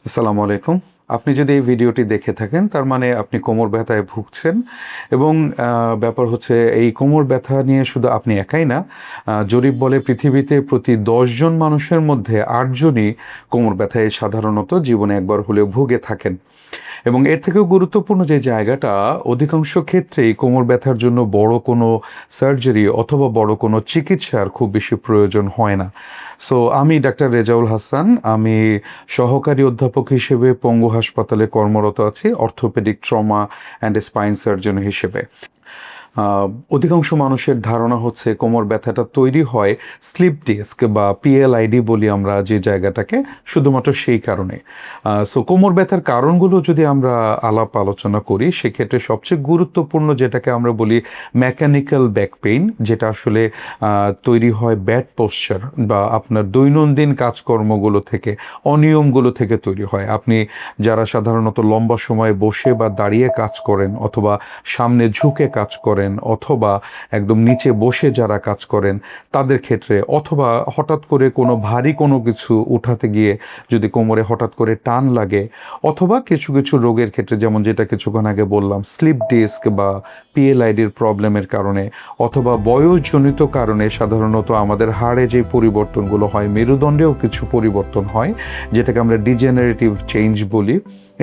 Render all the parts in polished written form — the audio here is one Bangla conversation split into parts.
আসসালামু আলাইকুম। আপনি যদি এই ভিডিওটি দেখে থাকেন তার মানে আপনি কোমর ব্যথায় ভুগছেন এবং ব্যাপার হচ্ছে এই কোমর ব্যথা নিয়ে শুধু আপনি একাই না। জরিপ বলে পৃথিবীতে প্রতি ১০ জন মানুষের মধ্যে ৮ জনই কোমর ব্যথায় সাধারণত জীবনে একবার হলেও ভুগে থাকেন। এবং এর থেকেও গুরুত্বপূর্ণ যে জায়গাটা, অধিকাংশ ক্ষেত্রেই কোমর ব্যথার জন্য বড় কোনো সার্জারি অথবা বড় কোনো চিকিৎসার খুব বেশি প্রয়োজন হয় না। সো আমি ডাক্তার রেজাউল হাসান, আমি সহকারী অধ্যাপক হিসেবে পঙ্গু হাসপাতালে কর্মরত আছি, orthopaedic trauma and spine surgeon হিসেবে। অধিকাংশ মানুষের ধারণা হচ্ছে কোমর ব্যথাটা তৈরি হয় স্লিপ ডিস্ক বা পিএলআইডি বলি আমরা যে জায়গাটাকে, শুধুমাত্র সেই কারণে। সো কোমর ব্যথার কারণগুলো যদি আমরা আলাপ আলোচনা করি, সেক্ষেত্রে সবচেয়ে গুরুত্বপূর্ণ যেটাকে আমরা বলি মেকানিক্যাল ব্যাক পেইন, যেটা আসলে তৈরি হয় ব্যাড পোশ্চার বা আপনার দৈনন্দিন কাজকর্মগুলো থেকে, অনিয়মগুলো থেকে তৈরি হয়। আপনি যারা সাধারণত লম্বা সময় বসে বা দাঁড়িয়ে কাজ করেন, অথবা সামনে ঝুঁকে কাজ করেন, অথবা একদম নিচে বসে যারা কাজ করেন তাদের ক্ষেত্রে, অথবা হঠাৎ করে কোনো ভারী কোনো কিছু উঠাতে গিয়ে যদি কোমরে হঠাৎ করে টান লাগে, অথবা কিছু কিছু রোগের ক্ষেত্রে, যেমন যেটা কিছুক্ষণ আগে বললাম স্লিপ ডিস্ক বা পিএলআইডির প্রবলেমের কারণে, অথবা বয়সজনিত কারণে সাধারণত আমাদের হাড়ে যে পরিবর্তনগুলো হয়, মেরুদণ্ডেও কিছু পরিবর্তন হয়, যেটাকে আমরা ডিজেনারেটিভ চেঞ্জ বলি।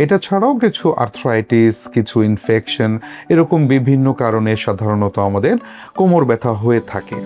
এটা ছাড়াও কিছু আর্থ্রাইটিস, কিছু ইনফেকশন, এরকম বিভিন্ন কারণে সাধারণত আমাদের কোমর ব্যথা হয়ে থাকে।